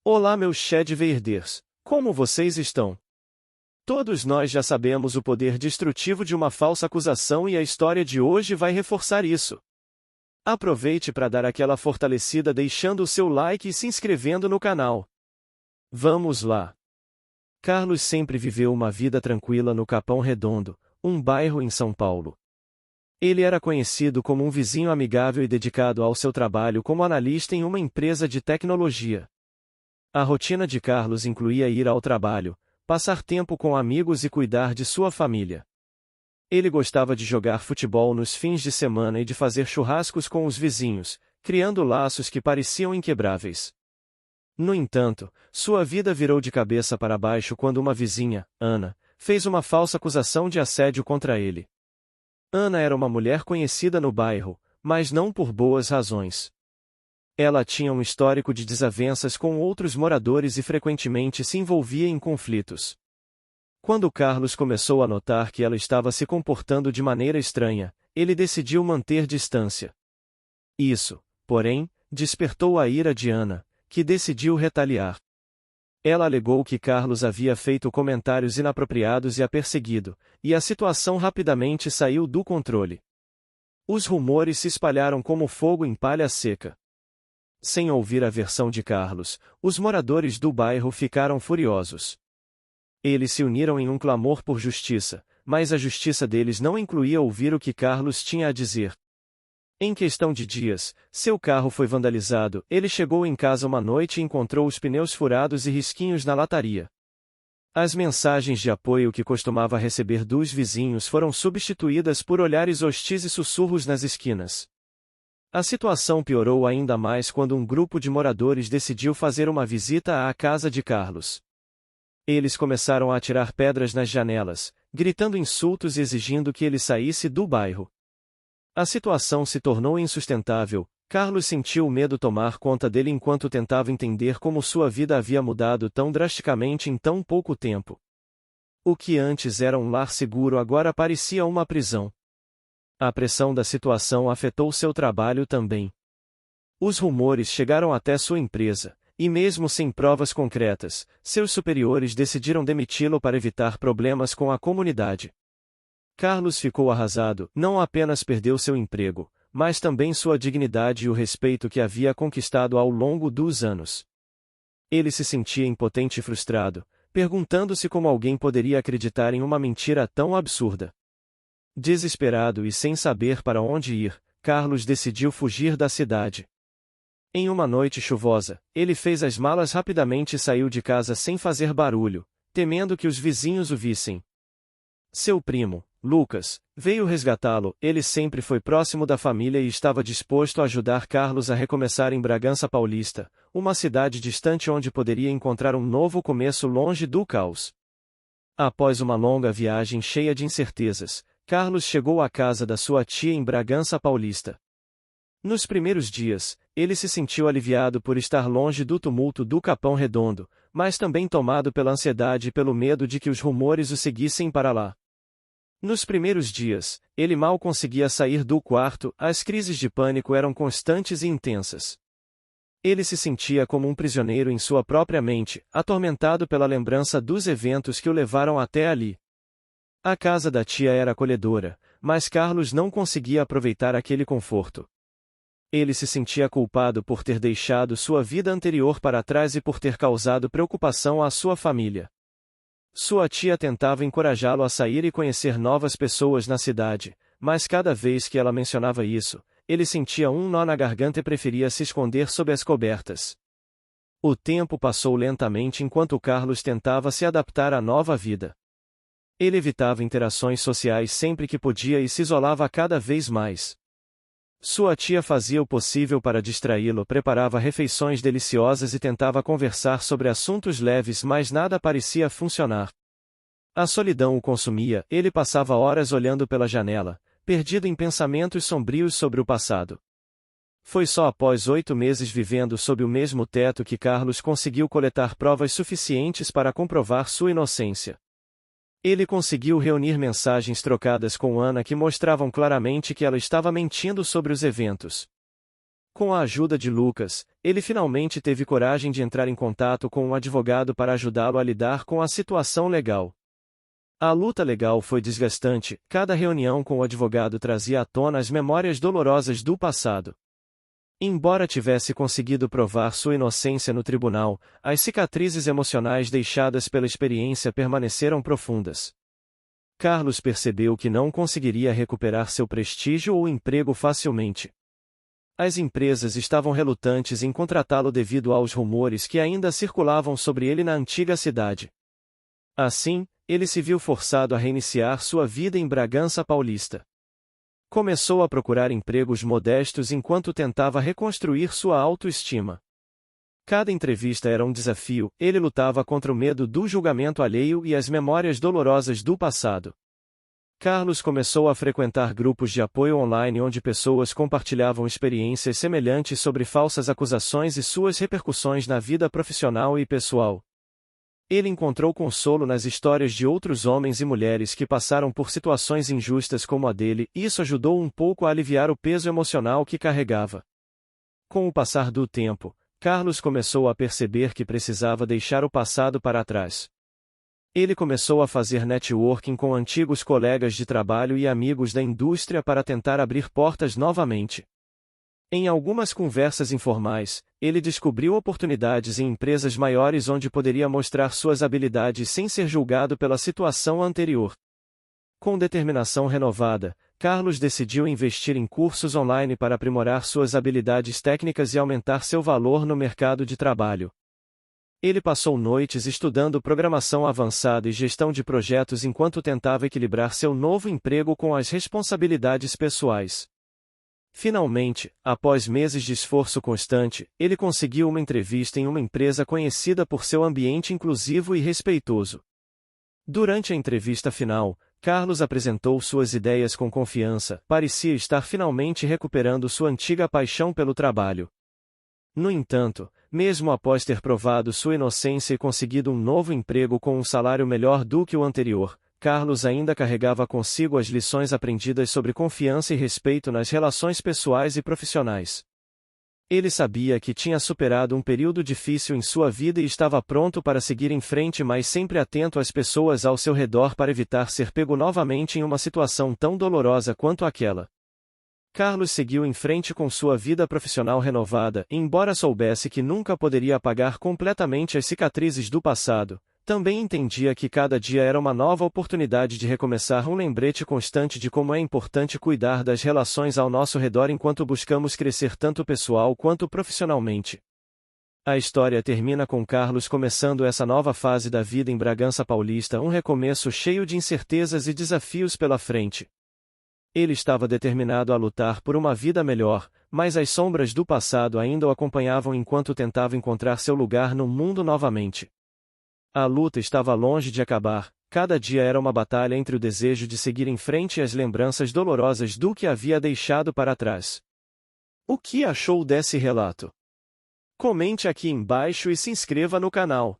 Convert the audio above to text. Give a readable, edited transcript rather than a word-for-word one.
Olá, meus Chadverders, como vocês estão? Todos nós já sabemos o poder destrutivo de uma falsa acusação e a história de hoje vai reforçar isso. Aproveite para dar aquela fortalecida deixando o seu like e se inscrevendo no canal. Vamos lá! Carlos sempre viveu uma vida tranquila no Capão Redondo, um bairro em São Paulo. Ele era conhecido como um vizinho amigável e dedicado ao seu trabalho como analista em uma empresa de tecnologia. A rotina de Carlos incluía ir ao trabalho, passar tempo com amigos e cuidar de sua família. Ele gostava de jogar futebol nos fins de semana e de fazer churrascos com os vizinhos, criando laços que pareciam inquebráveis. No entanto, sua vida virou de cabeça para baixo quando uma vizinha, Ana, fez uma falsa acusação de assédio contra ele. Ana era uma mulher conhecida no bairro, mas não por boas razões. Ela tinha um histórico de desavenças com outros moradores e frequentemente se envolvia em conflitos. Quando Carlos começou a notar que ela estava se comportando de maneira estranha, ele decidiu manter distância. Isso, porém, despertou a ira de Ana, que decidiu retaliar. Ela alegou que Carlos havia feito comentários inapropriados e a perseguido, e a situação rapidamente saiu do controle. Os rumores se espalharam como fogo em palha seca. Sem ouvir a versão de Carlos, os moradores do bairro ficaram furiosos. Eles se uniram em um clamor por justiça, mas a justiça deles não incluía ouvir o que Carlos tinha a dizer. Em questão de dias, seu carro foi vandalizado. Ele chegou em casa uma noite e encontrou os pneus furados e risquinhos na lataria. As mensagens de apoio que costumava receber dos vizinhos foram substituídas por olhares hostis e sussurros nas esquinas. A situação piorou ainda mais quando um grupo de moradores decidiu fazer uma visita à casa de Carlos. Eles começaram a atirar pedras nas janelas, gritando insultos e exigindo que ele saísse do bairro. A situação se tornou insustentável. Carlos sentiu o medo tomar conta dele enquanto tentava entender como sua vida havia mudado tão drasticamente em tão pouco tempo. O que antes era um lar seguro agora parecia uma prisão. A pressão da situação afetou seu trabalho também. Os rumores chegaram até sua empresa, e mesmo sem provas concretas, seus superiores decidiram demiti-lo para evitar problemas com a comunidade. Carlos ficou arrasado. Não apenas perdeu seu emprego, mas também sua dignidade e o respeito que havia conquistado ao longo dos anos. Ele se sentia impotente e frustrado, perguntando-se como alguém poderia acreditar em uma mentira tão absurda. Desesperado e sem saber para onde ir, Carlos decidiu fugir da cidade. Em uma noite chuvosa, ele fez as malas rapidamente e saiu de casa sem fazer barulho, temendo que os vizinhos o vissem. Seu primo, Lucas, veio resgatá-lo. Ele sempre foi próximo da família e estava disposto a ajudar Carlos a recomeçar em Bragança Paulista, uma cidade distante onde poderia encontrar um novo começo longe do caos. Após uma longa viagem cheia de incertezas, Carlos chegou à casa da sua tia em Bragança Paulista. Nos primeiros dias, ele se sentiu aliviado por estar longe do tumulto do Capão Redondo, mas também tomado pela ansiedade e pelo medo de que os rumores o seguissem para lá. Nos primeiros dias, ele mal conseguia sair do quarto. As crises de pânico eram constantes e intensas. Ele se sentia como um prisioneiro em sua própria mente, atormentado pela lembrança dos eventos que o levaram até ali. A casa da tia era acolhedora, mas Carlos não conseguia aproveitar aquele conforto. Ele se sentia culpado por ter deixado sua vida anterior para trás e por ter causado preocupação à sua família. Sua tia tentava encorajá-lo a sair e conhecer novas pessoas na cidade, mas cada vez que ela mencionava isso, ele sentia um nó na garganta e preferia se esconder sob as cobertas. O tempo passou lentamente enquanto Carlos tentava se adaptar à nova vida. Ele evitava interações sociais sempre que podia e se isolava cada vez mais. Sua tia fazia o possível para distraí-lo, preparava refeições deliciosas e tentava conversar sobre assuntos leves, mas nada parecia funcionar. A solidão o consumia. Ele passava horas olhando pela janela, perdido em pensamentos sombrios sobre o passado. Foi só após 8 meses vivendo sob o mesmo teto que Carlos conseguiu coletar provas suficientes para comprovar sua inocência. Ele conseguiu reunir mensagens trocadas com Ana que mostravam claramente que ela estava mentindo sobre os eventos. Com a ajuda de Lucas, ele finalmente teve coragem de entrar em contato com um advogado para ajudá-lo a lidar com a situação legal. A luta legal foi desgastante, cada reunião com o advogado trazia à tona as memórias dolorosas do passado. Embora tivesse conseguido provar sua inocência no tribunal, as cicatrizes emocionais deixadas pela experiência permaneceram profundas. Carlos percebeu que não conseguiria recuperar seu prestígio ou emprego facilmente. As empresas estavam relutantes em contratá-lo devido aos rumores que ainda circulavam sobre ele na antiga cidade. Assim, ele se viu forçado a reiniciar sua vida em Bragança Paulista. Começou a procurar empregos modestos enquanto tentava reconstruir sua autoestima. Cada entrevista era um desafio, ele lutava contra o medo do julgamento alheio e as memórias dolorosas do passado. Carlos começou a frequentar grupos de apoio online onde pessoas compartilhavam experiências semelhantes sobre falsas acusações e suas repercussões na vida profissional e pessoal. Ele encontrou consolo nas histórias de outros homens e mulheres que passaram por situações injustas como a dele, e isso ajudou um pouco a aliviar o peso emocional que carregava. Com o passar do tempo, Carlos começou a perceber que precisava deixar o passado para trás. Ele começou a fazer networking com antigos colegas de trabalho e amigos da indústria para tentar abrir portas novamente. Em algumas conversas informais, ele descobriu oportunidades em empresas maiores onde poderia mostrar suas habilidades sem ser julgado pela situação anterior. Com determinação renovada, Carlos decidiu investir em cursos online para aprimorar suas habilidades técnicas e aumentar seu valor no mercado de trabalho. Ele passou noites estudando programação avançada e gestão de projetos enquanto tentava equilibrar seu novo emprego com as responsabilidades pessoais. Finalmente, após meses de esforço constante, ele conseguiu uma entrevista em uma empresa conhecida por seu ambiente inclusivo e respeitoso. Durante a entrevista final, Carlos apresentou suas ideias com confiança, parecia estar finalmente recuperando sua antiga paixão pelo trabalho. No entanto, mesmo após ter provado sua inocência e conseguido um novo emprego com um salário melhor do que o anterior, Carlos ainda carregava consigo as lições aprendidas sobre confiança e respeito nas relações pessoais e profissionais. Ele sabia que tinha superado um período difícil em sua vida e estava pronto para seguir em frente, mas sempre atento às pessoas ao seu redor para evitar ser pego novamente em uma situação tão dolorosa quanto aquela. Carlos seguiu em frente com sua vida profissional renovada, embora soubesse que nunca poderia apagar completamente as cicatrizes do passado. Também entendia que cada dia era uma nova oportunidade de recomeçar, um lembrete constante de como é importante cuidar das relações ao nosso redor enquanto buscamos crescer tanto pessoal quanto profissionalmente. A história termina com Carlos começando essa nova fase da vida em Bragança Paulista, um recomeço cheio de incertezas e desafios pela frente. Ele estava determinado a lutar por uma vida melhor, mas as sombras do passado ainda o acompanhavam enquanto tentava encontrar seu lugar no mundo novamente. A luta estava longe de acabar, cada dia era uma batalha entre o desejo de seguir em frente e as lembranças dolorosas do que havia deixado para trás. O que achou desse relato? Comente aqui embaixo e se inscreva no canal.